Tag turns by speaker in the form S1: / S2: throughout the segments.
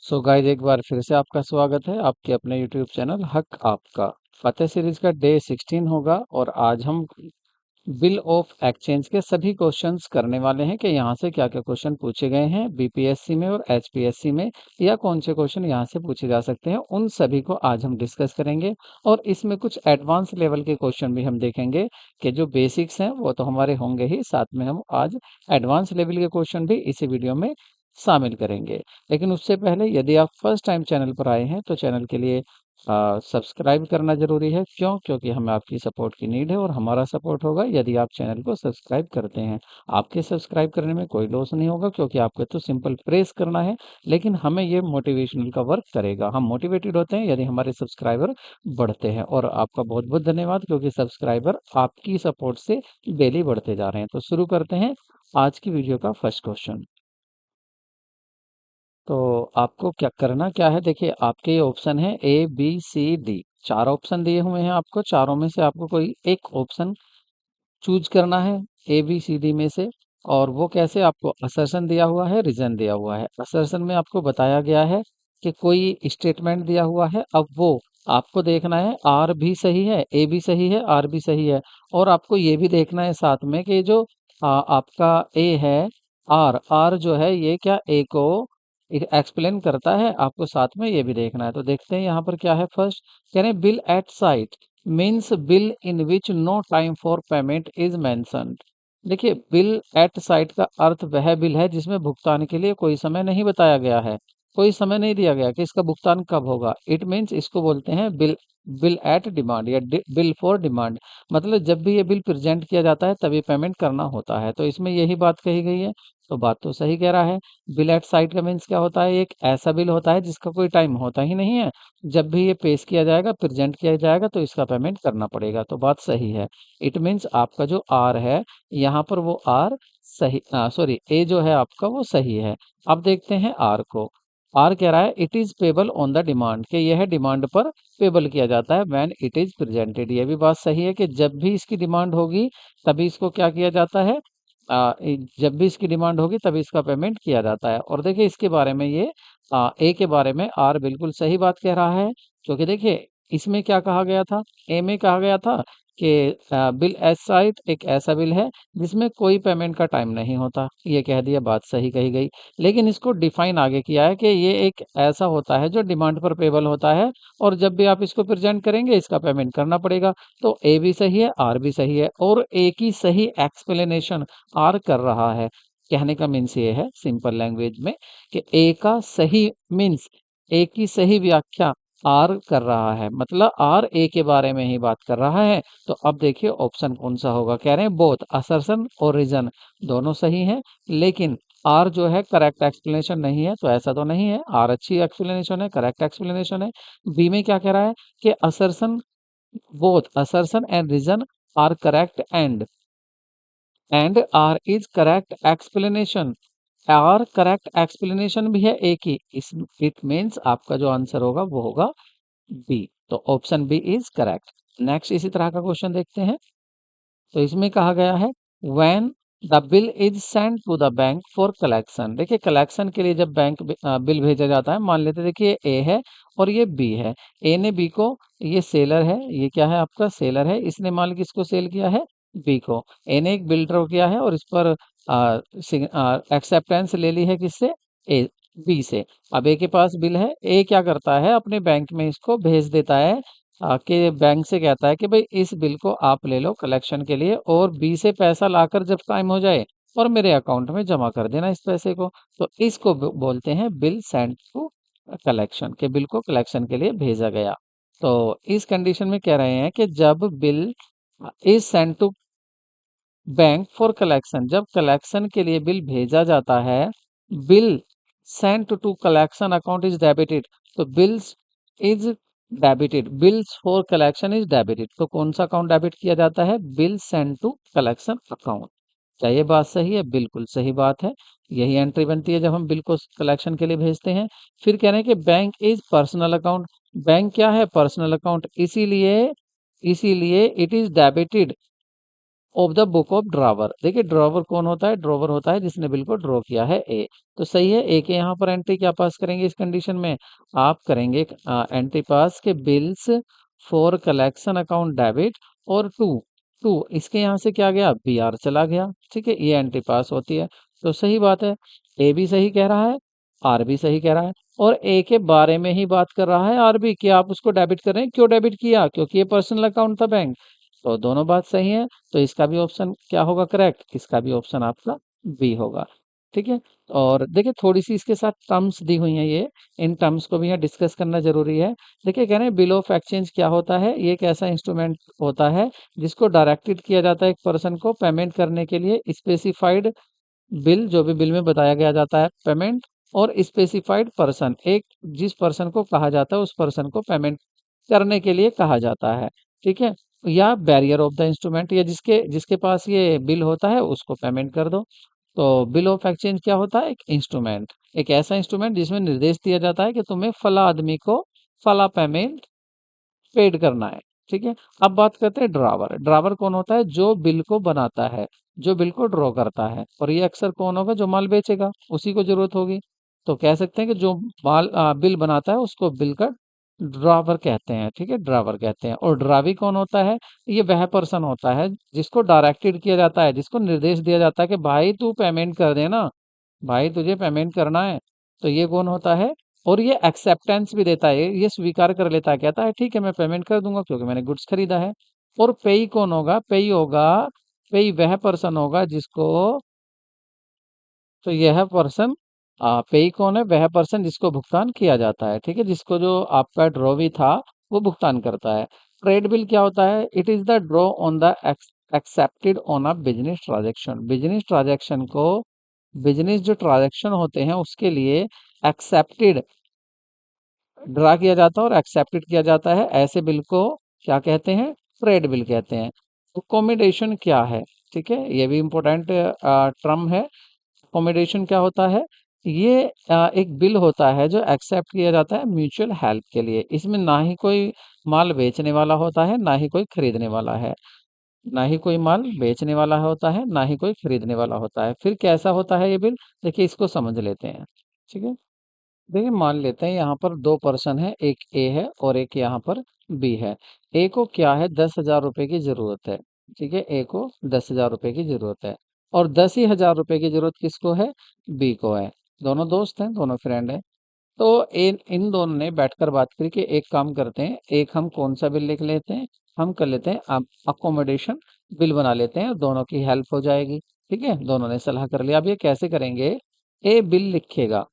S1: So guys एक बार फिर से आपका स्वागत है आपके अपने यूट्यूब चैनल हक आपका। फतेह सीरीज का डे 16 होगा और आज हम बिल ऑफ एक्सचेंज के सभी क्वेश्चंस करने वाले हैं कि यहाँ से क्या क्या क्वेश्चन पूछे गए हैं बीपीएससी में और एचपीएससी में, या कौन से क्वेश्चन यहाँ से पूछे जा सकते हैं, उन सभी को आज हम डिस्कस करेंगे। और इसमें कुछ एडवांस लेवल के क्वेश्चन भी हम देखेंगे कि जो बेसिक्स हैं वो तो हमारे होंगे ही, साथ में हम आज एडवांस लेवल के क्वेश्चन भी इसी वीडियो में शामिल करेंगे। लेकिन उससे पहले यदि आप फर्स्ट टाइम चैनल पर आए हैं तो चैनल के लिए सब्सक्राइब करना ज़रूरी है। क्यों? क्योंकि हमें आपकी सपोर्ट की नीड है और हमारा सपोर्ट होगा यदि आप चैनल को सब्सक्राइब करते हैं। आपके सब्सक्राइब करने में कोई लॉस नहीं होगा क्योंकि आपको तो सिंपल प्रेस करना है, लेकिन हमें ये मोटिवेशनल का वर्क करेगा। हम मोटिवेटेड होते हैं यदि हमारे सब्सक्राइबर बढ़ते हैं। और आपका बहुत बहुत धन्यवाद, क्योंकि सब्सक्राइबर आपकी सपोर्ट से डेली बढ़ते जा रहे हैं। तो शुरू करते हैं आज की वीडियो का फर्स्ट क्वेश्चन। तो आपको क्या करना क्या है, देखिए आपके ये ऑप्शन है ए बी सी डी। चार ऑप्शन दिए हुए हैं आपको, चारों में से आपको कोई एक ऑप्शन चूज करना है ए बी सी डी में से। और वो कैसे, आपको असर्शन दिया हुआ है, रीजन दिया हुआ है। असर्शन में आपको बताया गया है कि कोई स्टेटमेंट दिया हुआ है, अब वो आपको देखना है आर भी सही है, ए भी सही है, आर भी सही है। और आपको ये भी देखना है साथ में कि जो आपका ए है, आर आर जो है ये क्या ए को एक्सप्लेन करता है, आपको साथ में ये भी देखना है। तो देखते हैं यहाँ पर क्या है। फर्स्ट कह रहे हैं bill at sight means bill in which no time for payment is mentioned. देखिए बिल एट साइट का अर्थ वह बिल है जिसमें भुगतान के लिए कोई समय नहीं बताया गया है, कोई समय नहीं दिया गया कि इसका भुगतान कब होगा। इट मीन्स इसको बोलते हैं बिल बिल एट डिमांड या बिल फॉर डिमांड। मतलब जब भी ये बिल प्रेजेंट किया जाता है तभी पेमेंट करना होता है। तो इसमें यही बात कही गई है, तो बात तो सही कह रहा है। बिल एट साइट का मीन्स क्या होता है, एक ऐसा बिल होता है जिसका कोई टाइम होता ही नहीं है, जब भी ये पेश किया जाएगा, प्रेजेंट किया जाएगा, तो इसका पेमेंट करना पड़ेगा। तो बात सही है। इट मीन्स आपका जो आर है यहाँ पर वो आर सही, सॉरी ए जो है आपका वो सही है। अब देखते हैं आर को। आर कह रहा है it is payable on the demand, कि यह डिमांड पर पेबल किया जाता है व्हेन इट इज प्रेजेंटेड। ये भी बात सही है कि जब भी इसकी डिमांड होगी तभी इसको क्या किया जाता है, जब भी इसकी डिमांड होगी तभी इसका पेमेंट किया जाता है। और देखिए इसके बारे में ये ए के बारे में आर बिल्कुल सही बात कह रहा है, क्योंकि देखिए इसमें क्या कहा गया था, ए में कहा गया था कि बिल एज साइट एक ऐसा बिल है जिसमें कोई पेमेंट का टाइम नहीं होता, ये कह दिया, बात सही कही गई। लेकिन इसको डिफाइन आगे किया है कि ये एक ऐसा होता है जो डिमांड पर पेबल होता है, और जब भी आप इसको प्रेजेंट करेंगे इसका पेमेंट करना पड़ेगा। तो ए भी सही है, आर भी सही है, और ए की सही एक्सप्लेनेशन आर कर रहा है। कहने का मीन्स ये है सिंपल लैंग्वेज में कि ए का सही मीन्स, ए की सही व्याख्या आर कर रहा है, मतलब आर ए के बारे में ही बात कर रहा है। तो अब देखिए ऑप्शन कौन सा होगा। कह रहे हैं बोथ असर्शन और रीजन दोनों सही हैं, लेकिन आर जो है करेक्ट एक्सप्लेनेशन नहीं है। तो ऐसा तो नहीं है, आर अच्छी एक्सप्लेनेशन है, करेक्ट एक्सप्लेनेशन है। बी में क्या कह रहा है कि assertion, both assertion and reason are correct and are is correct explanation। Are correct explanation भी है एक ही, इस इट मीन्स आपका जो आंसर होगा वो होगा बी। तो option B is correct. Next इसी तरह का क्वेश्चन देखते हैं। तो इसमें कहा गया है when the bill is send to the bank for collection. देखिए कलेक्शन के लिए जब बैंक बिल भेजा जाता है, मान लेते देखिए ए है और ये बी है। ए ने बी को, ये सेलर है, ये क्या है आपका सेलर है, इसने माल किसको सेल किया है, बी को। ए ने एक बिल ड्रॉ किया है और इस पर एक्सेप्टेंस ले ली है किससे, ए बी से। अब ए के पास बिल है, ए क्या करता है अपने बैंक में इसको भेज देता है, कि बैंक से कहता है कि भाई इस बिल को आप ले लो कलेक्शन के लिए, और बी से पैसा लाकर जब टाइम हो जाए और मेरे अकाउंट में जमा कर देना इस पैसे को। तो इसको बोलते हैं बिल सेंड टू कलेक्शन, के बिल को कलेक्शन के लिए भेजा गया। तो इस कंडीशन में कह रहे हैं कि जब bill is send to bank for collection, जब कलेक्शन के लिए बिल भेजा जाता है, bill sent to collection account is debited. तो bills is debited, bills for collection is debited. तो कौन सा अकाउंट डेबिट किया जाता है, bill sent to collection account. क्या ये बात सही है? बिल्कुल सही बात है। यही एंट्री बनती है जब हम बिल को कलेक्शन के लिए भेजते हैं। फिर कह रहे हैं कि bank is personal account. Bank क्या है, पर्सनल अकाउंट, इसीलिए इसीलिए it is debited of the book of drawer. देखिए ड्रॉवर कौन होता है? ड्रॉवर होता है जिसने बिल को ड्रॉ किया है, ए। तो सही है, ए के यहाँ पर एंट्री क्या पास करेंगे इस कंडीशन में? आप करेंगे एंट्री पास के bills for collection account debit, और टू टू इसके यहाँ से क्या गया? बी आर चला गया। ठीक है, ये एंट्री पास होती है। तो सही बात है, ए भी सही कह रहा है, आर भी सही कह रहा है, और ए के बारे में ही बात कर रहा है आर भी, कि आप उसको डेबिट कर रहे हैं। क्यों डेबिट किया? क्योंकि ये पर्सनल अकाउंट था बैंक। तो दोनों बात सही है, तो इसका भी ऑप्शन क्या होगा करेक्ट? इसका भी ऑप्शन आपका बी होगा। ठीक है, और देखिए थोड़ी सी इसके साथ टर्म्स दी हुई हैं, ये इन टर्म्स को भी यहाँ डिस्कस करना जरूरी है। देखिए कह रहे हैं बिल ऑफ एक्सचेंज क्या होता है? ये एक ऐसा इंस्ट्रूमेंट होता है जिसको डायरेक्टेड किया जाता है एक पर्सन को पेमेंट करने के लिए स्पेसिफाइड बिल, जो भी बिल में बताया गया जाता है पेमेंट, और स्पेसिफाइड पर्सन, एक जिस पर्सन को कहा जाता है उस पर्सन को पेमेंट करने के लिए कहा जाता है। ठीक है, या बैरियर ऑफ द इंस्ट्रूमेंट, या जिसके जिसके पास ये बिल होता है उसको पेमेंट कर दो। तो बिल ऑफ एक्सचेंज क्या होता है? एक इंस्ट्रूमेंट, एक ऐसा इंस्ट्रूमेंट जिसमें निर्देश दिया जाता है कि तुम्हें फला आदमी को फला पेमेंट पेड करना है। ठीक है, अब बात करते हैं ड्रावर। ड्रावर कौन होता है? जो बिल को बनाता है, जो बिल को ड्रॉ करता है, और ये अक्सर कौन होगा? जो माल बेचेगा, उसी को जरूरत होगी। तो कह सकते हैं कि जो बिल बनाता है उसको बिल का ड्रावर कहते हैं। ठीक है, ड्रावर कहते हैं। और ड्रावी कौन होता है? ये वह पर्सन होता है जिसको डायरेक्टेड किया जाता है, जिसको निर्देश दिया जाता है कि भाई तू पेमेंट कर देना, भाई तुझे पेमेंट करना है। तो ये कौन होता है? और ये एक्सेप्टेंस भी देता है, ये स्वीकार कर लेता है, कहता है ठीक है मैं पेमेंट कर दूंगा क्योंकि मैंने गुड्स खरीदा है। और पेई कौन होगा? पेई होगा, पेई वह पर्सन होगा जिसको, तो यह पर्सन, पेई कौन है? वह पर्सन जिसको भुगतान किया जाता है। ठीक है, जिसको जो आपका ड्रॉ भी था वो भुगतान करता है। ट्रेड बिल क्या होता है? It is the draw on the accepted on a business transaction. Business transaction को, बिजनेस जो ट्रांजेक्शन होते हैं उसके लिए एक्सेप्टेड ड्रा किया जाता है और एक्सेप्टेड किया जाता है, ऐसे बिल को क्या कहते हैं? ट्रेड बिल कहते हैं। अकोमोडेशन क्या है? ठीक है, ये भी इम्पोर्टेंट टर्म है। अकोमोडेशन क्या होता है? ये एक बिल होता है जो एक्सेप्ट किया जाता है म्यूचुअल हेल्प के लिए। इसमें ना ही कोई माल बेचने वाला होता है, ना ही कोई खरीदने वाला है, ना ही कोई माल बेचने वाला होता है, ना ही कोई खरीदने वाला होता है। फिर कैसा होता है ये बिल? देखिए इसको समझ लेते हैं। ठीक है, देखिए मान लेते हैं यहाँ पर दो पर्सन है, एक ए है और एक यहाँ पर बी है। ए को क्या है? 10,000 रुपए की जरूरत है। ठीक है, ए को 10,000 रुपए की जरूरत है, और 10 ही हजार रुपए की जरूरत किसको है? बी को है। दोनों दोस्त हैं, दोनों फ्रेंड हैं। तो इन इन दोनों ने बैठकर बात करी कि एक काम करते हैं, एक हम कौन सा बिल लिख लेते हैं? हम कर लेते हैं अकोमोडेशन बिल बना लेते हैं, दोनों की हेल्प हो जाएगी। ठीक है, दोनों ने सलाह कर लिया। अब ये कैसे करेंगे? ए बिल लिखेगा,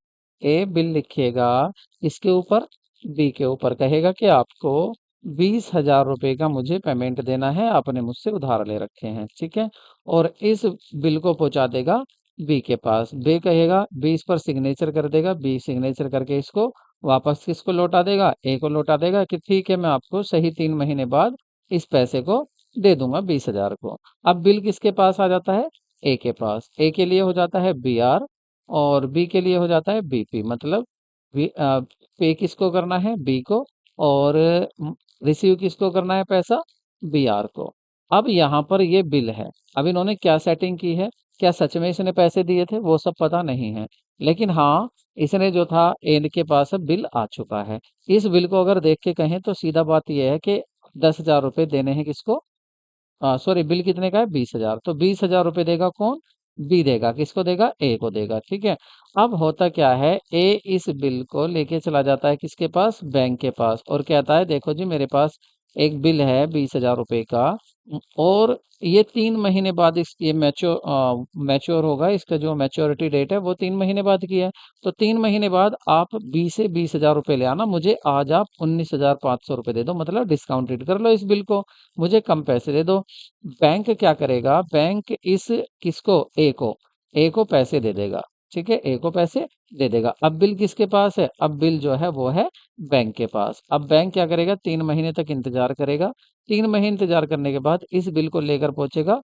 S1: ए बिल लिखेगा इसके ऊपर, बी के ऊपर कहेगा कि आपको 20,000 रुपए का मुझे पेमेंट देना है, आपने मुझसे उधार ले रखे हैं। ठीक है, और इस बिल को पहुंचा देगा बी के पास। बी कहेगा, बी इस पर सिग्नेचर कर देगा, बी सिग्नेचर करके इसको वापस किसको लौटा देगा? ए को लौटा देगा कि ठीक है मैं आपको सही 3 महीने बाद इस पैसे को दे दूंगा, 20,000 को। अब बिल किसके पास आ जाता है? ए के पास। ए के लिए हो जाता है बी आर, और बी के लिए हो जाता है बीपी। मतलब पे किसको करना है? बी को, और रिसीव किसको करना है पैसा? बी आर को। अब यहाँ पर ये बिल है। अब इन्होंने क्या सेटिंग की है? क्या सच में इसने पैसे दिए थे? वो सब पता नहीं है, लेकिन हाँ इसने जो था एन के पास अब बिल आ चुका है। इस बिल को अगर देख के कहें तो सीधा बात यह है कि 10,000 रुपए देने हैं किसको? सॉरी, बिल कितने का है? 20,000। तो 20,000 रुपए देगा कौन? बी देगा। किसको देगा? ए को देगा। ठीक है, अब होता क्या है? ए इस बिल को लेके चला जाता है किसके पास? बैंक के पास, और कहता है देखो जी मेरे पास एक बिल है 20,000 रुपए का, और ये 3 महीने बाद इस ये मैच्योर होगा, इसका जो मैच्योरिटी डेट है वो 3 महीने बाद की है। तो 3 महीने बाद आप बी से 20,000 रुपए ले आना, मुझे आज आप 19,500 रुपए दे दो, मतलब डिस्काउंटेड कर लो इस बिल को, मुझे कम पैसे दे दो। बैंक क्या करेगा? बैंक इस किसको? ए को पैसे दे देगा। ठीक है, ए को पैसे दे देगा। अब बिल किसके पास है? अब बिल जो है वो है बैंक के पास। अब बैंक क्या करेगा? 3 महीने तक इंतजार करेगा। 3 महीने इंतजार करने के बाद इस बिल को लेकर पहुंचेगा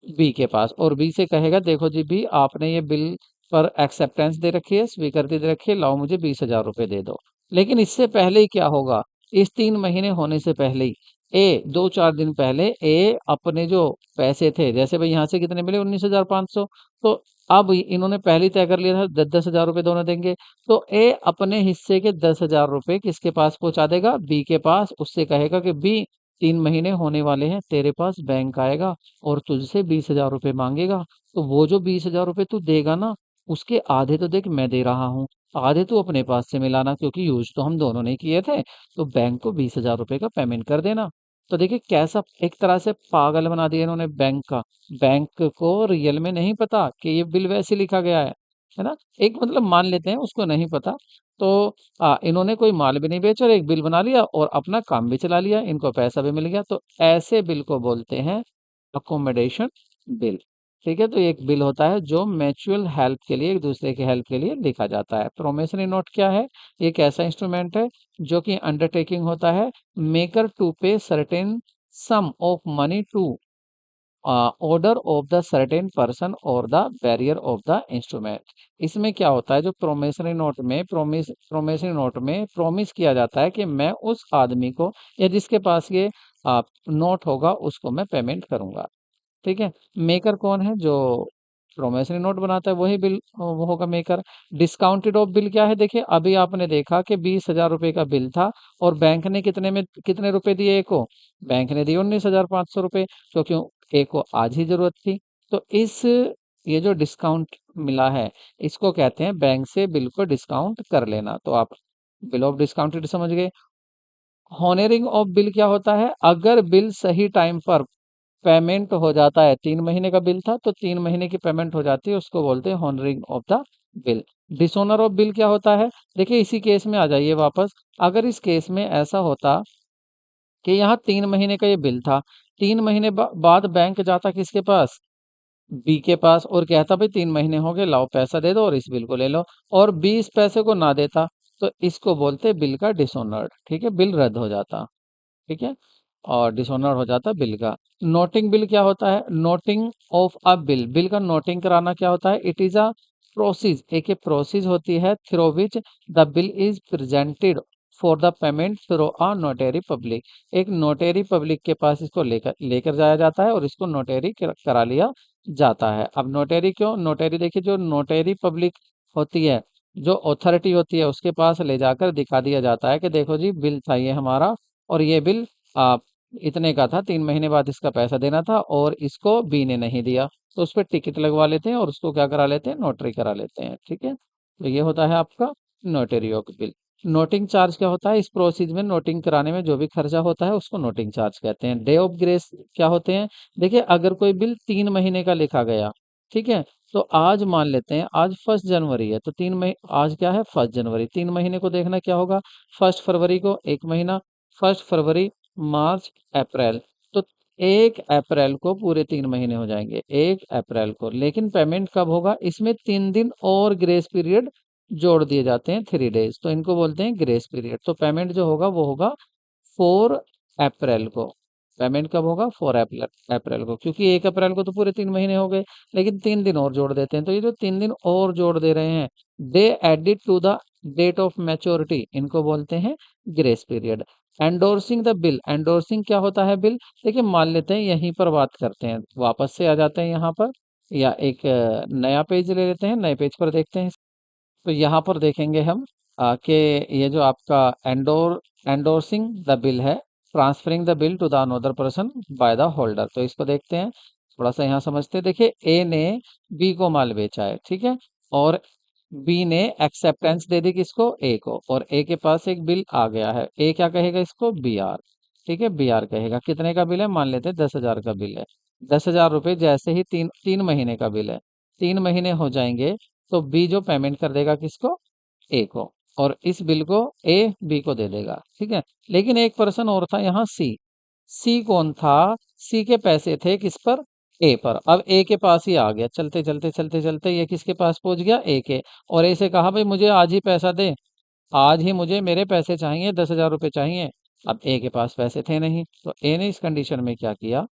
S1: बी के पास, और बी से कहेगा देखो जी बी, आपने ये बिल पर एक्सेप्टेंस दे रखी है, स्वीकृति दे रखी है, लाओ मुझे 20,000 रुपए दे दो। लेकिन इससे पहले ही क्या होगा? इस 3 महीने होने से पहले ही ए 2-4 दिन पहले ए अपने जो पैसे थे, जैसे भाई यहाँ से कितने मिले 19,500, तो अब इन्होंने पहले ही तय कर लिया था 10-10 हजार रुपये दोनों देंगे। तो ए अपने हिस्से के 10 हजार रुपये किसके पास पहुंचा देगा, बी के पास। उससे कहेगा कि बी 3 महीने होने वाले हैं, तेरे पास बैंक आएगा और तुझसे 20 हजार रुपये मांगेगा। तो वो जो 20 हजार रुपये तू देगा ना, उसके आधे तो देख मैं दे रहा हूँ, आधे तू अपने पास से मिलाना, क्योंकि यूज तो हम दोनों ने किए थे। तो बैंक को 20 हजार रुपये का पेमेंट कर देना। तो देखिए कैसा एक तरह से पागल बना दिया इन्होंने बैंक का। बैंक को रियल में नहीं पता कि ये बिल वैसे लिखा गया है ना। एक मतलब मान लेते हैं उसको नहीं पता। तो इन्होंने कोई माल भी नहीं बेचा और एक बिल बना लिया और अपना काम भी चला लिया, इनको पैसा भी मिल गया। तो ऐसे बिल को बोलते हैं अकोमोडेशन बिल। ठीक है, तो ये एक बिल होता है जो म्यूचुअल हेल्प के लिए, एक दूसरे के हेल्प के लिए लिखा जाता है। प्रोमिसरी नोट क्या है, ये एक ऐसा इंस्ट्रूमेंट है जो कि अंडरटेकिंग होता है maker to pay certain sum of money to order of the certain person or the bearer of the instrument. इसमें क्या होता है, जो प्रोमिसरी नोट में प्रोमिसरी नोट में प्रोमिस किया जाता है कि मैं उस आदमी को या जिसके पास ये नोट होगा उसको मैं पेमेंट करूंगा। ठीक है, मेकर कौन है, जो प्रोमिसरी नोट बनाता है वही बिल वो होगा मेकर। डिस्काउंटेड ऑफ बिल क्या है, देखिए अभी आपने देखा कि 20 हजार रुपये का बिल था और बैंक ने कितने रुपए दिए, एक को बैंक ने दिए 19,500 रुपये, क्योंकि एक को आज ही जरूरत थी। तो ये जो डिस्काउंट मिला है, इसको कहते हैं बैंक से बिल को डिस्काउंट कर लेना। तो आप बिल ऑफ डिस्काउंटेड समझ गए। होनरिंग ऑफ बिल क्या होता है, अगर बिल सही टाइम पर पेमेंट हो जाता है, 3 महीने का बिल था तो 3 महीने की पेमेंट हो जाती है, उसको बोलते हैं honouring of the bill. Dishonour of bill क्या होता है, देखिए इसी केस में आ जाइए वापस। अगर इस केस में ऐसा होता कि यहाँ 3 महीने का ये बिल था, 3 महीने बाद बैंक जाता किसके पास, बी के पास, और कहता भाई 3 महीने हो गए, लाओ पैसा दे दो और इस बिल को ले लो, और बी इस पैसे को ना देता, तो इसको बोलते हैं बिल का डिसऑनर्ड। ठीक है, बिल रद्द हो जाता। ठीक है, और डिसऑनर हो जाता बिल का। नोटिंग बिल क्या होता है, noting of a bill, bill का नोटिंग कराना क्या होता है, इट इज अ प्रोसीज, एक प्रोसीज होती है through which the bill is presented for the payment through a notary public. एक नोटरी पब्लिक के पास इसको लेकर लेकर जाया जाता है और इसको नोटरी करा लिया जाता है। अब नोटरी क्यों, नोटरी देखिए जो नोटरी पब्लिक होती है, जो अथॉरिटी होती है, उसके पास ले जाकर दिखा दिया जाता है कि देखो जी बिल था ये हमारा, और ये बिल आप इतने का था, 3 महीने बाद इसका पैसा देना था और इसको बी ने नहीं दिया। तो उस पर टिकट लगवा लेते हैं और उसको क्या करा लेते हैं, नोटरी करा लेते हैं। ठीक है, तो ये होता है आपका notary of bill. Noting charge क्या होता है, इस प्रोसीज में नोटिंग कराने में जो भी खर्चा होता है उसको नोटिंग चार्ज कहते हैं। डे ऑफ ग्रेस क्या होते हैं, देखिए अगर कोई बिल 3 महीने का लिखा गया, ठीक है, तो आज मान लेते हैं आज 1 जनवरी है, तो 3 महीने, आज क्या है 1 जनवरी, 3 महीने को देखना क्या होगा, 1 फरवरी को 1 महीना, 1 फरवरी, मार्च, अप्रैल, तो 1 अप्रैल को पूरे 3 महीने हो जाएंगे, 1 अप्रैल को। लेकिन पेमेंट कब होगा, इसमें 3 दिन और ग्रेस पीरियड जोड़ दिए जाते हैं, 3 डेज, तो इनको बोलते हैं ग्रेस पीरियड। तो पेमेंट जो होगा वो होगा 4 अप्रैल को। पेमेंट कब होगा, 4 अप्रैल को, क्योंकि 1 अप्रैल को तो पूरे 3 महीने हो गए, लेकिन 3 दिन और जोड़ देते हैं। तो ये जो 3 दिन और जोड़ दे रहे हैं, they added to the date of maturity, इनको बोलते हैं grace period. Endorsing the bill, endorsing क्या होता है बिल, देखिए मान लेते हैं यहीं पर बात करते हैं, वापस से आ जाते हैं यहाँ पर, या एक नया पेज ले लेते हैं, नए पेज पर देखते हैं। तो यहाँ पर देखेंगे हम कि ये जो आपका एंडोर्सिंग द बिल है, transferring the bill to the another person by the holder, तो इसको देखते हैं, थोड़ा सा यहाँ समझते हैं। देखिए ए ने बी को माल बेचा है, ठीक है, और बी ने एक्सेप्टेंस दे दी किसको, ए को, और ए के पास एक बिल आ गया है, ए क्या कहेगा इसको, बी आर। ठीक है, बी आर कहेगा, कितने का बिल है, मान लेते हैं 10 हजार का बिल है। 10 हजार रुपये जैसे ही तीन तीन महीने का बिल है, 3 महीने हो जाएंगे, तो बी जो पेमेंट कर देगा किसको, ए को, और इस बिल को ए बी को दे देगा। ठीक है, लेकिन एक पर्सन और था यहाँ, सी। सी कौन था, सी के पैसे थे किस पर, ए पर। अब ए के पास ही आ गया, चलते चलते चलते चलते ये किसके पास पहुंच गया, ए के, और ए से कहा भाई मुझे आज ही पैसा दे, आज ही मुझे मेरे पैसे चाहिए, 10 हजार रुपये चाहिए। अब ए के पास पैसे थे नहीं, तो ए ने इस कंडीशन में क्या किया,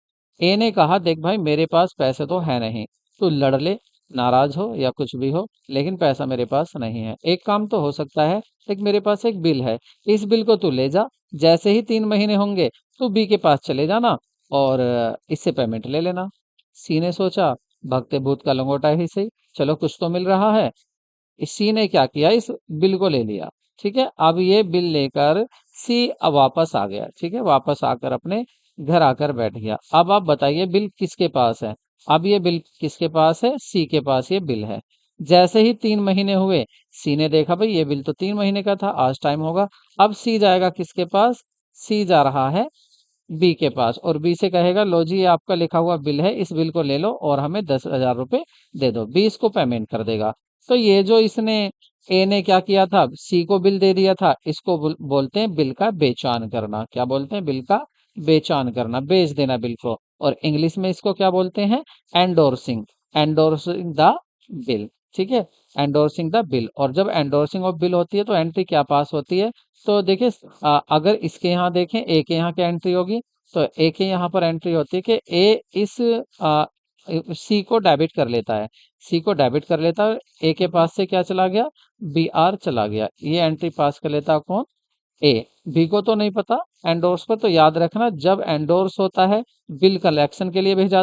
S1: ए ने कहा देख भाई मेरे पास पैसे तो है नहीं, तू लड़ ले, नाराज हो या कुछ भी हो, लेकिन पैसा मेरे पास नहीं है। एक काम तो हो सकता है, एक मेरे पास एक बिल है, इस बिल को तू ले जा, जैसे ही 3 महीने होंगे तू बी के पास चले जाना और इससे पेमेंट ले लेना। सी ने सोचा, भगते भूत का लंगोटा ही सही, चलो कुछ तो मिल रहा है। सी ने क्या किया, इस बिल को ले लिया। ठीक है, अब ये बिल लेकर सी अब वापस आ गया। ठीक है, वापस आकर अपने घर आकर बैठ गया। अब आप बताइए बिल किसके पास है। अब ये बिल किसके पास है, सी के पास ये बिल है। जैसे ही 3 महीने हुए, सी ने देखा भाई ये बिल तो 3 महीने का था, आज टाइम होगा। अब सी जाएगा किसके पास, सी जा रहा है बी के पास और बी से कहेगा लो जी ये आपका लिखा हुआ बिल है, इस बिल को ले लो और हमें 10,000 रुपये दे दो। बी इसको पेमेंट कर देगा। तो ये जो इसने ए ने क्या किया था, सी को बिल दे दिया था, इसको बोलते हैं बिल का बेचान करना। क्या बोलते हैं, बिल का बेचान करना, बेच देना बिल को। और इंग्लिश में इसको क्या बोलते हैं, एंडोर्सिंग, एंडोर्सिंग द बिल। ठीक है, एंडोर्सिंग द बिल। और जब एंडोर्सिंग ऑफ बिल होती है तो एंट्री क्या पास होती है, तो देखिए अगर इसके यहाँ देखें ए के यहाँ क्या एंट्री होगी, तो ए के यहाँ पर एंट्री होती है कि ए इस सी को डेबिट कर लेता है, सी को डेबिट कर लेता है। ए के पास से क्या चला गया, बी आर चला गया। ये एंट्री पास कर लेता है कौन, ए। बी को तो नहीं पता एंडोर्स पर, तो याद रखना जब एंडोर्स होता है, बिल कलेक्शन के लिए भेजा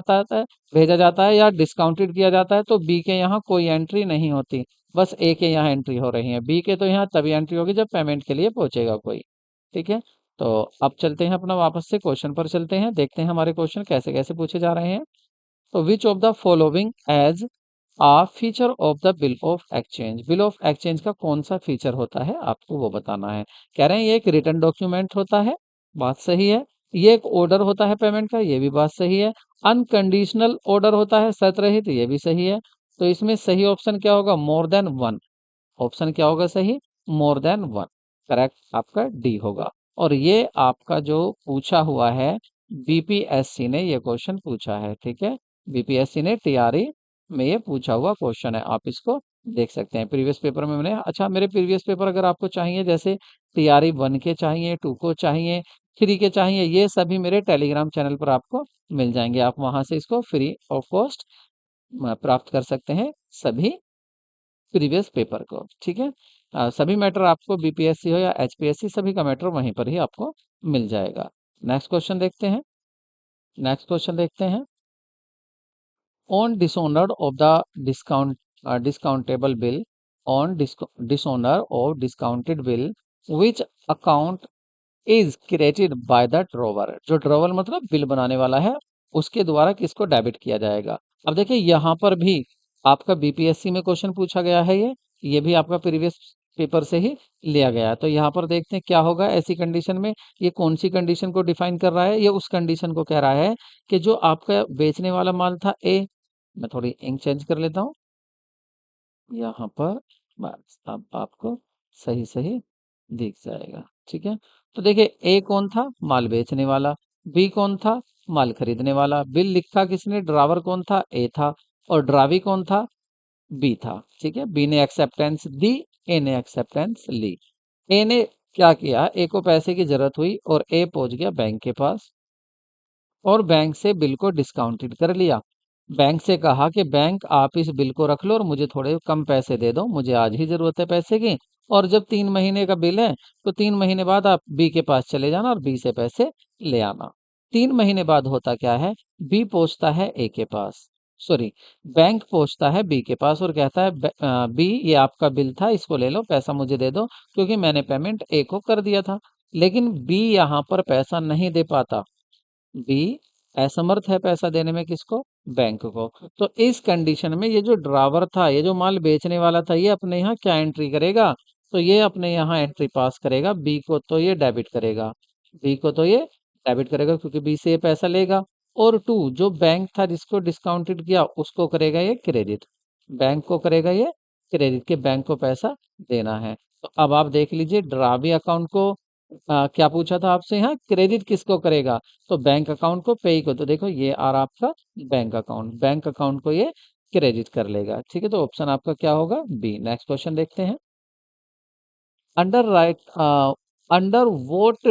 S1: जाता है या डिस्काउंटेड किया जाता है, तो बी के यहाँ कोई एंट्री नहीं होती, बस ए के यहाँ एंट्री हो रही है। बी के तो यहाँ तभी एंट्री होगी जब पेमेंट के लिए पहुंचेगा कोई। ठीक है, तो अब चलते हैं अपना वापस से क्वेश्चन पर चलते हैं, देखते हैं हमारे क्वेश्चन कैसे कैसे पूछे जा रहे हैं। तो which of the following as a feature of the bill of exchange, bill of exchange का कौन सा फीचर होता है आपको वो बताना है। कह रहे हैं ये एक रिटर्न डॉक्यूमेंट होता है, बात सही है। ये एक ऑर्डर होता है पेमेंट का, ये भी बात सही है। अनकंडीशनल ऑर्डर होता है शर्त रहित, ये भी सही है। तो इसमें सही ऑप्शन क्या होगा, मोर देन वन। ऑप्शन क्या होगा सही, मोर देन वन। करेक्ट आपका डी होगा। और ये आपका जो पूछा हुआ है, बीपीएससी ने ये क्वेश्चन पूछा है। ठीक है, बीपीएससी ने टीआरई में ये पूछा हुआ क्वेश्चन है, आप इसको देख सकते हैं। प्रीवियस पेपर में मैंने, अच्छा मेरे प्रीवियस पेपर अगर आपको चाहिए, जैसे टीआरई 1 के चाहिए, 2 को चाहिए, 3 के चाहिए, ये सभी मेरे टेलीग्राम चैनल पर आपको मिल जाएंगे। आप वहां से इसको फ्री ऑफ कॉस्ट प्राप्त कर सकते हैं सभी प्रीवियस पेपर को। ठीक है, सभी मैटर आपको बीपीएससी हो या एचपीएससी, सभी का मैटर वहीं पर ही आपको मिल जाएगा। नेक्स्ट क्वेश्चन देखते हैं, नेक्स्ट क्वेश्चन देखते हैं। On dishonour of the discount discountable bill, on dishonour of discounted bill, which account is created by the drawer. जो ड्रॉवर मतलब बिल बनाने वाला है, उसके द्वारा किसको डेबिट किया जाएगा। अब देखिए यहाँ पर भी आपका बीपीएससी में क्वेश्चन पूछा गया है, ये भी आपका प्रीवियस पेपर से ही लिया गया है। तो यहाँ पर देखते हैं क्या होगा ऐसी कंडीशन में। ये कौन सी कंडीशन को डिफाइन कर रहा है, ये उस कंडीशन को कह रहा है कि जो आपका बेचने वाला माल था ए, मैं थोड़ी इंक चेंज कर लेता हूँ यहाँ पर, बस अब आपको सही सही दिख जाएगा। ठीक है, तो देखिए ए कौन था, माल बेचने वाला। बी कौन था, माल खरीदने वाला। बिल लिखा किसने, ड्रावर कौन था, ए था। और ड्रावी कौन था, बी था। ठीक है, बी ने एक्सेप्टेंस दी, ए ने एक्सेप्टेंस ली। ए ने क्या किया, ए को पैसे की जरूरत हुई और ए पहुंच गया बैंक के पास और बैंक से बिल को डिस्काउंटेड कर लिया। बैंक से कहा कि बैंक आप इस बिल को रख लो और मुझे थोड़े कम पैसे दे दो, मुझे आज ही जरूरत है पैसे की। और जब 3 महीने का बिल है तो 3 महीने बाद आप बी के पास चले जाना और बी से पैसे ले आना। 3 महीने बाद होता क्या है, बी पहुंचता है ए के पास, सॉरी बैंक पहुंचता है बी के पास और कहता है बी ये आपका बिल था, इसको ले लो, पैसा मुझे दे दो क्योंकि मैंने पेमेंट ए को कर दिया था। लेकिन बी यहाँ पर पैसा नहीं दे पाता, बी असमर्थ है पैसा देने में, किसको, बैंक को। तो इस कंडीशन में ये जो ड्रावर था, ये जो माल बेचने वाला था, ये अपने यहाँ क्या एंट्री करेगा, तो ये अपने यहाँ एंट्री पास करेगा, बी को तो ये डेबिट करेगा, बी को तो ये डेबिट करेगा क्योंकि बी से ये पैसा लेगा। और टू जो बैंक था जिसको डिस्काउंटेड किया, उसको करेगा ये क्रेडिट, बैंक को करेगा ये क्रेडिट के बैंक को पैसा देना है। तो अब आप देख लीजिए ड्रावी अकाउंट को क्या पूछा था आपसे, यहाँ क्रेडिट किसको करेगा, तो बैंक अकाउंट को, पे को। तो देखो ये आ रहा आपका बैंक अकाउंट को ये क्रेडिट कर लेगा। ठीक है, तो ऑप्शन आपका क्या होगा, बी। नेक्स्ट क्वेश्चन देखते हैं। Under right under what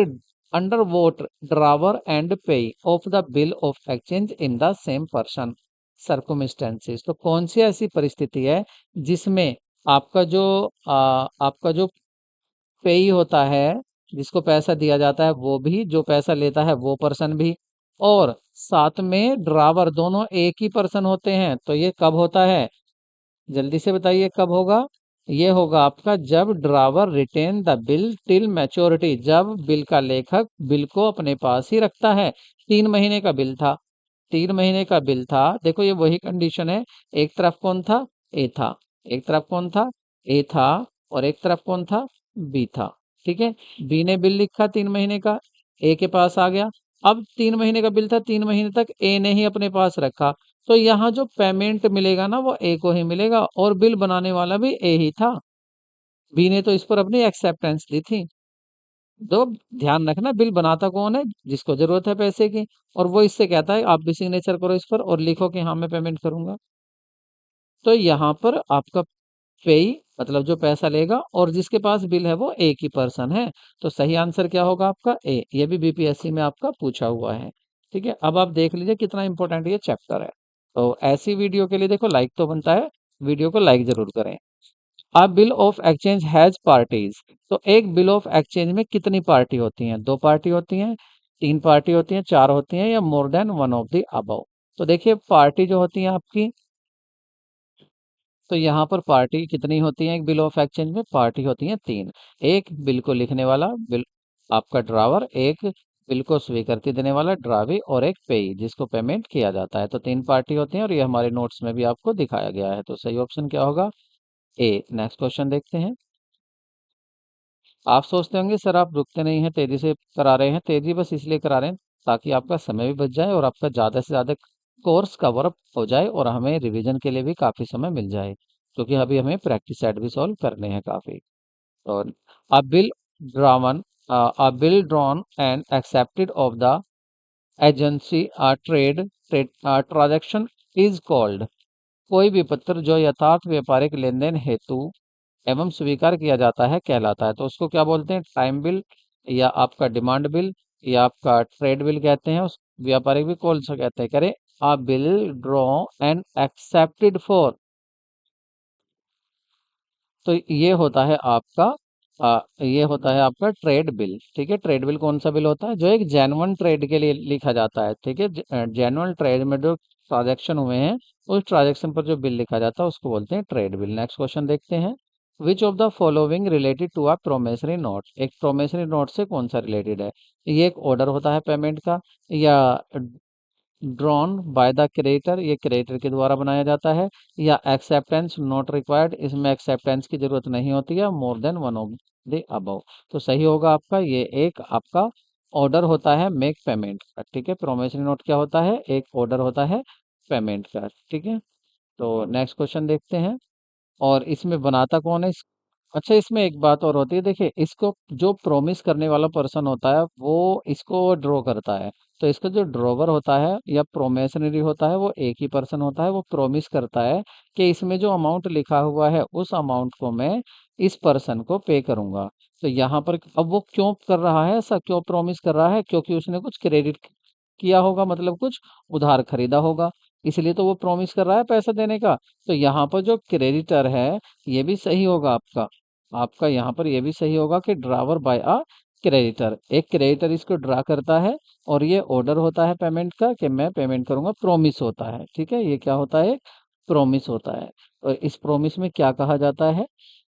S1: under what drawer and payee of the bill of exchange in the same person. Circumstances. तो कौन सी ऐसी परिस्थिति है जिसमें आपका जो आपका जो पेई होता है, जिसको पैसा दिया जाता है वो भी, जो पैसा लेता है वो पर्सन भी, और साथ में ड्रावर, दोनों एक ही पर्सन होते हैं। तो ये कब होता है? जल्दी से बताइए कब होगा? ये होगा आपका जब drawer retain the bill till maturity, जब बिल का लेखक बिल को अपने पास ही रखता है। 3 महीने का बिल था, 3 महीने का बिल था, देखो ये वही कंडीशन है। एक तरफ कौन था? ए था। एक तरफ कौन था? ए था। और एक तरफ कौन था? बी था। ठीक है। बी ने बिल लिखा 3 महीने का, ए के पास आ गया। अब 3 महीने का बिल था, 3 महीने तक ए ने ही अपने पास रखा। तो यहाँ जो पेमेंट मिलेगा ना वो ए को ही मिलेगा, और बिल बनाने वाला भी ए ही था। बी ने तो इस पर अपनी एक्सेप्टेंस दी थी। तो ध्यान रखना, बिल बनाता कौन है? जिसको जरूरत है पैसे की, और वो इससे कहता है आप भी सिग्नेचर करो इस पर और लिखो कि हाँ मैं पेमेंट करूंगा। तो यहाँ पर आपका पेई मतलब जो पैसा लेगा, और जिसके पास बिल है वो एक ही पर्सन है। तो सही आंसर क्या होगा आपका? ए। ये भी बीपीएससी में आपका पूछा हुआ है। ठीक है। अब आप देख लीजिए कितना इंपॉर्टेंट ये चैप्टर है। तो ऐसी वीडियो के लिए देखो लाइक तो बनता है, वीडियो को लाइक जरूर करें। अ bill of exchange has parties. तो एक बिल ऑफ एक्सचेंज में कितनी पार्टी होती हैं? 2 पार्टी होती हैं, 3 पार्टी होती हैं, 4 होती हैं, या more than one of the above? तो देखिए पार्टी जो होती है आपकी, तो यहाँ पर पार्टी कितनी होती है? एक बिल ऑफ एक्सचेंज में पार्टी होती है 3। एक बिल को लिखने वाला बिल आपका ड्रावर, एक बिल को स्वीकृति देने वाला ड्रावी, और एक पेई जिसको पेमेंट किया जाता है। तो 3 पार्टी होती हैं, और ये हमारे नोट्स में भी आपको दिखाया गया है। तो सही ऑप्शन क्या होगा? ए। नेक्स्ट क्वेश्चन देखते हैं। आप सोचते होंगे सर आप रुकते नहीं हैं, तेजी से करा रहे हैं। तेजी बस इसलिए करा रहे हैं ताकि आपका समय भी बच जाए और आपका ज़्यादा से ज़्यादा कोर्स कवर अप हो जाए, और हमें रिवीजन के लिए भी काफ़ी समय मिल जाए, क्योंकि अभी हमें प्रैक्टिस सेट भी सॉल्व करने हैं काफ़ी। और a bill drawn a bill drawn and accepted of the agency trade transaction is called. कोई भी पत्र जो यथार्थ व्यापारिक लेन देन हेतु एवं स्वीकार किया जाता है कहलाता है। तो उसको क्या बोलते हैं? टाइम बिल, या आपका डिमांड बिल, या आपका ट्रेड बिल कहते हैं। उस व्यापारिक भी कौन सा कहते हैं? करें, अ bill draw and accepted for. तो ये होता है आपका ये होता है आपका ट्रेड बिल। ठीक है। ट्रेड बिल कौन सा बिल होता है? जो एक जेन्युइन ट्रेड के लिए लिखा जाता है। ठीक है। जेन्युइन ट्रेड में जो ट्रांजेक्शन हुए हैं, उस ट्रांजेक्शन पर जो बिल लिखा जाता है उसको बोलते हैं ट्रेड बिल। नेक्स्ट क्वेश्चन देखते हैं। Which of the following related to a promissory note? एक प्रोमेसरी नोट से कौन सा रिलेटेड है? ये एक ऑर्डर होता है पेमेंट का, या ड्रॉन बाय द क्रेडिटर, ये क्रेडिटर के द्वारा बनाया जाता है, या एक्सेप्टेंस नॉट रिक्वायर्ड, इसमें एक्सेप्टेंस की जरूरत नहीं होती है, more than one of the above. तो सही होगा आपका ये एक आपका ऑर्डर होता है मेक पेमेंट का। ठीक है। प्रोमिसरी नोट क्या होता है? एक ऑर्डर होता है पेमेंट का। ठीक है। तो नेक्स्ट क्वेश्चन देखते हैं। और इसमें बनाता कौन है अच्छा, इसमें एक बात और होती है, देखिए इसको जो प्रॉमिस करने वाला पर्सन होता है वो इसको ड्रॉ करता है। तो इसका जो ड्रॉवर होता है या प्रोमेशनरी होता है वो एक ही पर्सन होता है। वो प्रॉमिस करता है कि इसमें जो अमाउंट लिखा हुआ है उस अमाउंट को मैं इस पर्सन को पे करूंगा। तो यहाँ पर अब वो क्यों कर रहा है ऐसा, क्यों प्रॉमिस कर रहा है? क्योंकि उसने कुछ क्रेडिट किया होगा, मतलब कुछ उधार खरीदा होगा, इसलिए तो वो प्रॉमिस कर रहा है पैसा देने का। तो यहाँ पर जो क्रेडिटर है ये भी सही होगा आपका। आपका यहाँ पर ये भी सही होगा कि ड्रावर बाय अ क्रेडिटर, एक क्रेडिटर इसको ड्रा करता है, और ये ऑर्डर होता है पेमेंट का कि मैं पेमेंट करूंगा, प्रॉमिस होता है। ठीक है। ये क्या होता है? प्रॉमिस होता है। और इस प्रॉमिस में क्या कहा जाता है?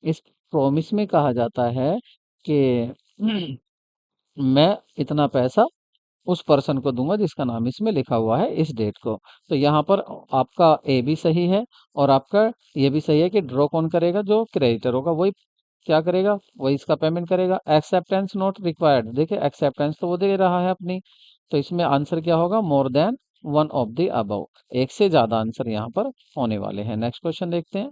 S1: इस प्रॉमिस में कहा जाता है कि मैं इतना पैसा उस पर्सन को दूंगा जिसका नाम इसमें लिखा हुआ है इस डेट को। तो यहाँ पर आपका ए भी सही है, और आपका ये भी सही है कि ड्रॉ कौन करेगा? जो क्रेडिटर होगा वही क्या करेगा? वही इसका पेमेंट करेगा। एक्सेप्टेंस नॉट रिक्वायर्ड, देखिए एक्सेप्टेंस तो वो दे रहा है अपनी। तो इसमें आंसर क्या होगा? More than one of the above, एक से ज्यादा आंसर यहाँ पर होने वाले हैं। नेक्स्ट क्वेश्चन देखते हैं।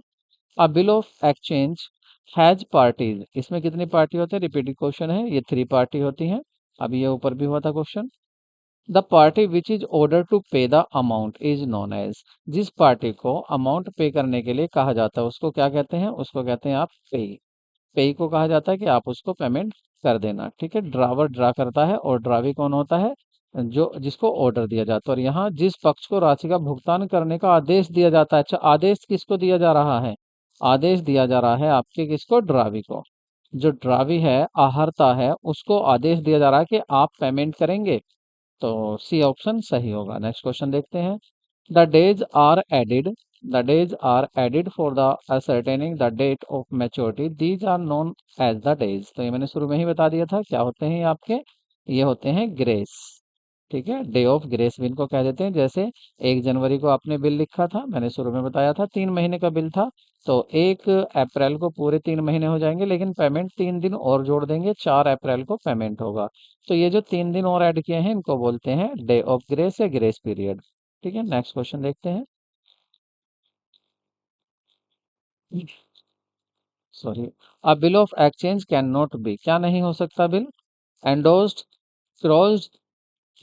S1: अ bill of exchange has parties. इसमें कितनी पार्टी होती है? रिपीटेड क्वेश्चन है, ये 3 पार्टी होती हैं। अभी ये ऊपर भी हुआ था question. The party which is order to pay the amount is known as. जिस पार्टी को अमाउंट पे करने के लिए कहा जाता है उसको क्या कहते हैं? उसको कहते हैं आप पे। पे को कहा जाता है कि आप उसको पेमेंट कर देना। ठीक है। ड्रावर ड्रा करता है, और ड्रावी कौन होता है? जो जिसको ऑर्डर दिया जाता है, और यहाँ जिस पक्ष को राशि का भुगतान करने का आदेश दिया जाता है। अच्छा, आदेश किसको दिया जा रहा है? आदेश दिया जा रहा है आपके किसको? ड्रावी को। जो ड्रावी है, आहर्ता है, उसको आदेश दिया जा रहा है कि आप पेमेंट करेंगे। तो सी ऑप्शन सही होगा। नेक्स्ट क्वेश्चन देखते हैं। The days are added the days are added for the ascertaining the date of maturity, these are known as the days. तो ये मैंने शुरू में ही बता दिया था, क्या होते हैं ये आपके? ये होते हैं ग्रेस। ठीक है, डे ऑफ ग्रेस भी इनको कह देते हैं। जैसे 1 जनवरी को आपने बिल लिखा था, मैंने शुरू में बताया था 3 महीने का बिल था, तो 1 अप्रैल को पूरे 3 महीने हो जाएंगे, लेकिन पेमेंट 3 दिन और जोड़ देंगे, 4 अप्रैल को पेमेंट होगा। तो ये जो 3 दिन और ऐड किए हैं, इनको बोलते हैं डे ऑफ ग्रेस या ग्रेस पीरियड। ठीक है, नेक्स्ट क्वेश्चन देखते हैं। Sorry. A bill of exchange can not be, क्या नहीं हो सकता बिल? एंडोस्ड, क्रॉस्ड,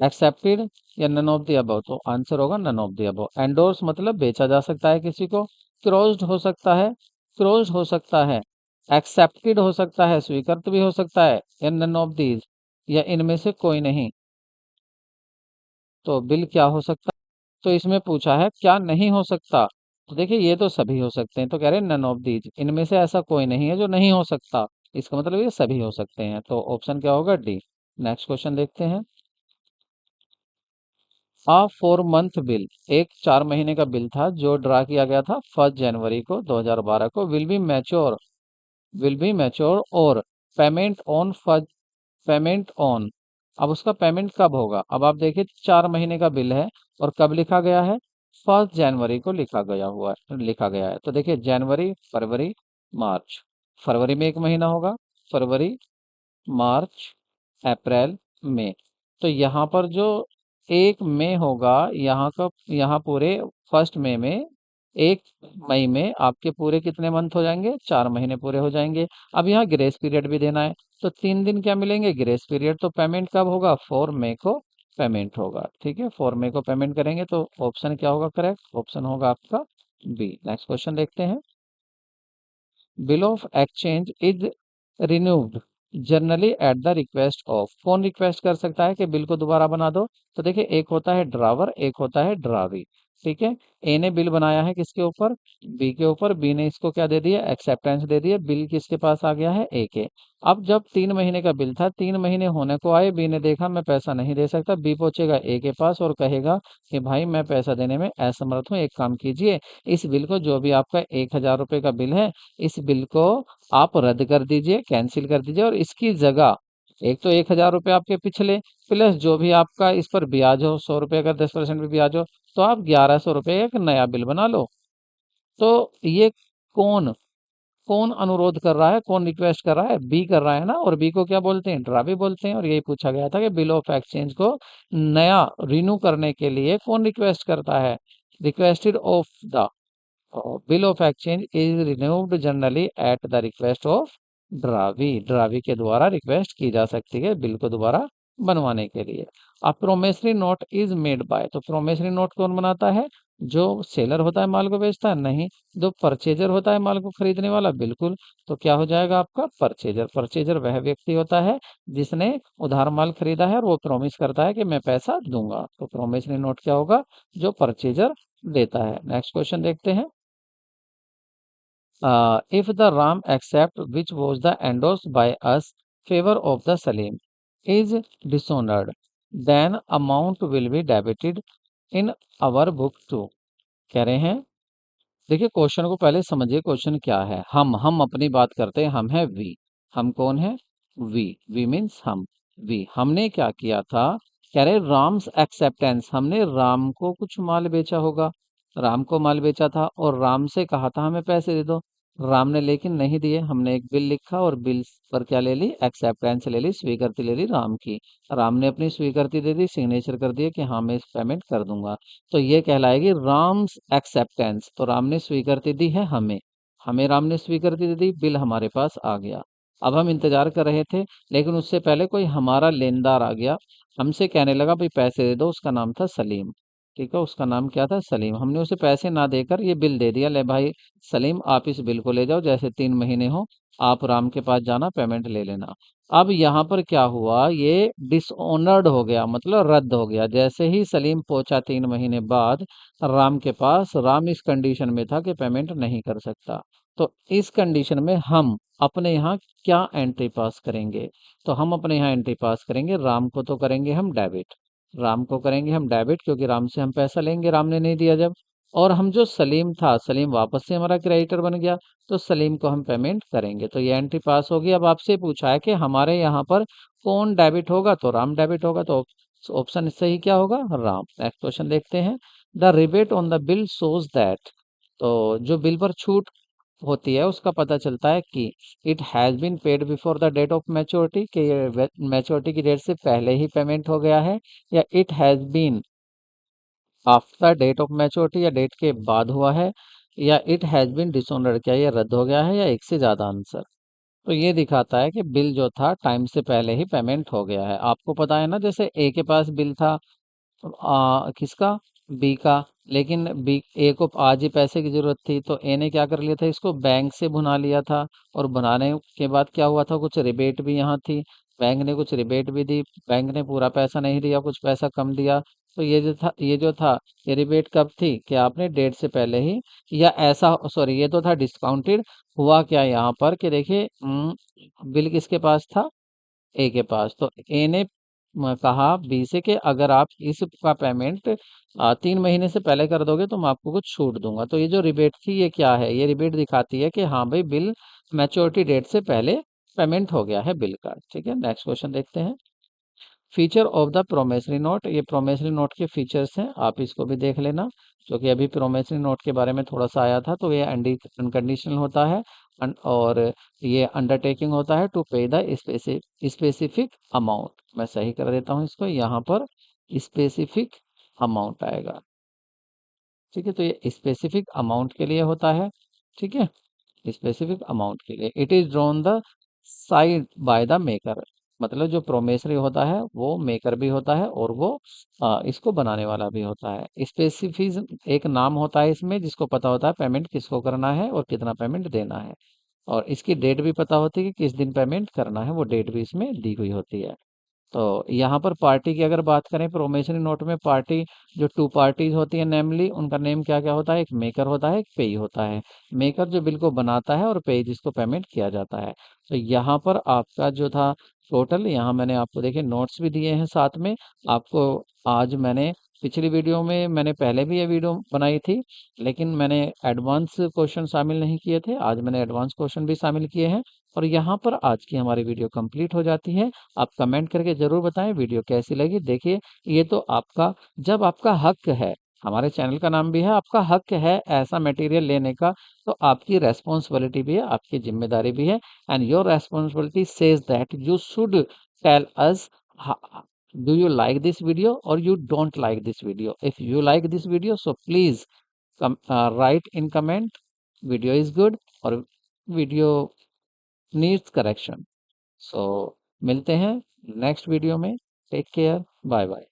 S1: एक्सेप्टेड या नन ऑफ द अबव। तो आंसर होगा none of the above. Endorse मतलब बेचा जा सकता है किसी को, क्रोज्ड हो सकता है, क्रोज्ड हो सकता है, एक्सेप्टेड हो सकता है, स्वीकृत भी हो सकता है, या नन ऑफ दीज, या इनमें से कोई नहीं। तो बिल क्या हो सकता है? तो इसमें पूछा है क्या नहीं हो सकता। तो देखिए, ये तो सभी हो सकते हैं, तो कह रहे हैं नन ऑफ दीज, इनमें से ऐसा कोई नहीं है जो नहीं हो सकता। इसका मतलब ये सभी हो सकते हैं, तो ऑप्शन क्या होगा? डी। नेक्स्ट क्वेश्चन देखते हैं। आ 4 मंथ बिल, एक 4 महीने का बिल था जो ड्रा किया गया था 1 जनवरी को 2012 को, विल बी मैच्योर और payment on first payment on. अब उसका पेमेंट कब होगा? अब आप देखिए, 4 महीने का बिल है, और कब लिखा गया है? 1 जनवरी को लिखा गया है। तो देखिए, जनवरी, फरवरी, मार्च। फरवरी में 1 महीना होगा, फरवरी, मार्च, अप्रैल, मई। तो यहाँ पर जो 1 मई होगा, यहाँ पूरे 1 मई में, 1 मई में आपके पूरे कितने मंथ हो जाएंगे? 4 महीने पूरे हो जाएंगे। अब यहाँ ग्रेस पीरियड भी देना है, तो 3 दिन क्या मिलेंगे? Grace period. तो पेमेंट कब होगा? 4 मई को पेमेंट होगा। ठीक है, 4 मई को पेमेंट करेंगे, तो ऑप्शन क्या होगा करेक्ट? ऑप्शन होगा आपका बी। नेक्स्ट क्वेश्चन देखते हैं। Bill of exchange is renewed generally at the request of, कौन रिक्वेस्ट कर सकता है कि बिल को दोबारा बना दो? तो देखिए, एक होता है ड्रावर, एक होता है ड्रावी। ठीक है, ए ने बिल बनाया है किसके ऊपर? बी के ऊपर। बी ने इसको क्या दे दिया? एक्सेप्टेंस दे दिया। बिल किसके पास आ गया है? ए के। अब जब 3 महीने का बिल था, 3 महीने होने को आए, बी ने देखा मैं पैसा नहीं दे सकता, बी पहुंचेगा ए के पास और कहेगा कि भाई मैं पैसा देने में असमर्थ हूँ, एक काम कीजिए, इस बिल को, जो भी आपका 1,000 रुपये का बिल है, इस बिल को आप रद्द कर दीजिए, कैंसिल कर दीजिए, और इसकी जगह एक तो 1,000 रुपये आपके पिछले, प्लस जो भी आपका इस पर ब्याज हो, 100 रुपये का 10% भी ब्याज हो, तो आप 1,100 रुपये एक नया बिल बना लो। तो ये कौन कौन अनुरोध कर रहा है, कौन रिक्वेस्ट कर रहा है? बी कर रहा है ना, और बी को क्या बोलते हैं? ड्रा भी बोलते हैं। और यही पूछा गया था कि बिल ऑफ एक्सचेंज को नया रिन्यू करने के लिए कौन रिक्वेस्ट करता है? Requested of the bill of exchange is renewed generally at the request of drawee, drawee के द्वारा रिक्वेस्ट की जा सकती है बिल को दोबारा बनवाने के लिए। अब promissory note is made by, तो प्रोमेसरी नोट कौन बनाता है? जो सेलर होता है, माल को बेचता है? नहीं। जो परचेजर होता है, माल को खरीदने वाला? बिल्कुल। तो क्या हो जाएगा आपका? परचेजर। परचेजर वह व्यक्ति होता है जिसने उधार माल खरीदा है और वो प्रॉमिस करता है कि मैं पैसा दूंगा। तो प्रोमेसरी नोट क्या होगा? जो परचेजर देता है। नेक्स्ट क्वेश्चन देखते हैं। if the Ram accept which was the endorsed by us favor of the Salim is dishonored, then amount will be debited in our book too। कह रहे हैं, देखिए क्वेश्चन को पहले समझिए, क्वेश्चन क्या है। हम अपनी बात करते हैं, हम है वी। हम कौन है? वी मीन्स हम। वी हमने क्या किया था? कह रहे राम्स एक्सेप्टेंस, हमने राम को कुछ माल बेचा होगा, राम को माल बेचा था और राम से कहा था हमें पैसे दे दो। राम ने लेकिन नहीं दिए, हमने एक बिल लिखा और बिल पर क्या ले ली? एक्सेप्टेंस ले ली, स्वीकृति ले ली राम की। राम ने अपनी स्वीकृति दे दी, सिग्नेचर कर दिया कि हाँ मैं इस पेमेंट कर दूंगा। तो ये कहलाएगी राम्स एक्सेप्टेंस। तो राम ने स्वीकृति दी है हमें, हमें राम ने स्वीकृति दे दी, बिल हमारे पास आ गया। अब हम इंतजार कर रहे थे, लेकिन उससे पहले कोई हमारा लेनदार आ गया, हमसे कहने लगा भाई पैसे दे दो, उसका नाम था सलीम। ठीक है, उसका नाम क्या था, सलीम। हमने उसे पैसे ना देकर ये बिल दे दिया, ले भाई सलीम आप इस बिल को ले जाओ, जैसे 3 महीने हो आप राम के पास जाना, पेमेंट ले लेना। अब यहाँ पर क्या हुआ, ये डिसऑनर्ड हो गया, मतलब रद्द हो गया। जैसे ही सलीम पहुंचा 3 महीने बाद राम के पास, राम इस कंडीशन में था कि पेमेंट नहीं कर सकता। तो इस कंडीशन में हम अपने यहाँ क्या एंट्री पास करेंगे, तो हम अपने यहाँ एंट्री पास करेंगे, राम को तो करेंगे हम डेबिट, राम को करेंगे हम डेबिट, क्योंकि राम से हम पैसा लेंगे, राम ने नहीं दिया जब। और हम जो सलीम था, सलीम वापस से हमारा क्रेडिटर बन गया, तो सलीम को हम पेमेंट करेंगे। तो ये एंट्री पास होगी। अब आपसे पूछा है कि हमारे यहाँ पर कौन डेबिट होगा, तो राम डेबिट होगा, तो ऑप्शन सही क्या होगा, राम। नेक्स्ट क्वेश्चन देखते हैं। The rebate on the bill shows that, तो जो बिल पर छूट होती है उसका पता चलता है कि it has been paid before the date of maturity, कि ये मैच्योरिटी की डेट से पहले ही पेमेंट हो गया है, या it has been after date of maturity, या डेट के बाद हुआ है, या इट हैज़ बीन डिसऑनर्ड, क्या ये रद्द हो गया है, या एक से ज़्यादा आंसर। तो ये दिखाता है कि बिल जो था टाइम से पहले ही पेमेंट हो गया है। आपको पता है ना, जैसे ए के पास बिल था किसका, बी का, लेकिन बी ए को आज ही पैसे की जरूरत थी, तो ए ने क्या कर लिया था, इसको बैंक से भुना लिया था। और भुनाने के बाद क्या हुआ था, कुछ रिबेट भी यहाँ थी, बैंक ने कुछ रिबेट भी दी, बैंक ने पूरा पैसा नहीं दिया, कुछ पैसा कम दिया। तो ये जो था ये रिबेट कब थी, कि आपने डेट से पहले ही, या ऐसा सॉरी, ये तो था डिस्काउंटेड। हुआ क्या यहाँ पर कि देखिए, बिल किसके पास था, ए के पास। तो ए ने कहा बी से कि अगर आप इसका पेमेंट 3 महीने से पहले कर दोगे तो मैं आपको कुछ छूट दूंगा। तो ये जो रिबेट थी ये क्या है, ये रिबेट दिखाती है कि हाँ भाई बिल मैच्योरिटी डेट से पहले पेमेंट हो गया है बिल का। ठीक है, नेक्स्ट क्वेश्चन देखते हैं। Feature of the promissory note, ये प्रोमेसरी नोट के फीचर्स हैं, आप इसको भी देख लेना, क्योंकि अभी प्रोमेसरी नोट के बारे में थोड़ा सा आया था। तो ये अनकंडीशनल होता है, और ये अंडरटेकिंग होता है to pay the specific amount. मैं सही कर देता हूँ इसको, यहाँ पर स्पेसिफिक अमाउंट आएगा। ठीक है, तो ये स्पेसिफिक अमाउंट के लिए होता है। ठीक है, स्पेसिफिक अमाउंट के लिए। It is drawn the side by the maker, मतलब जो प्रोमेसरी होता है वो मेकर भी होता है, और वो इसको बनाने वाला भी होता है। स्पेसिफिज एक नाम होता है इसमें, जिसको पता होता है पेमेंट किसको करना है और कितना पेमेंट देना है, और इसकी डेट भी पता होती है कि किस दिन पेमेंट करना है, वो डेट भी इसमें दी हुई होती है। तो यहाँ पर पार्टी की अगर बात करें, प्रोमेसरी नोट में पार्टी, जो टू पार्टीज होती है नेमली, उनका नेम क्या क्या होता है, एक मेकर होता है, एक पेई होता है। मेकर जो बिल को बनाता है, और पेई जिसको पेमेंट किया जाता है। तो यहाँ पर आपका जो था टोटल, यहाँ मैंने आपको देखिए नोट्स भी दिए हैं साथ में आपको। आज मैंने पिछली वीडियो में, मैंने पहले भी ये वीडियो बनाई थी, लेकिन मैंने एडवांस क्वेश्चन शामिल नहीं किए थे, आज मैंने एडवांस क्वेश्चन भी शामिल किए हैं। और यहाँ पर आज की हमारी वीडियो कंप्लीट हो जाती है। आप कमेंट करके ज़रूर बताएं वीडियो कैसी लगी। देखिए, ये तो आपका, जब आपका हक है, हमारे चैनल का नाम भी है, आपका हक है ऐसा मटेरियल लेने का, तो आपकी रेस्पॉन्सिबिलिटी भी है, आपकी जिम्मेदारी भी है। And your responsibility says that you should tell us, do you like this video और you don't like this video. If you like this video, so please write in comment video is good, और video needs correction। So मिलते हैं next video में। Take care, bye bye.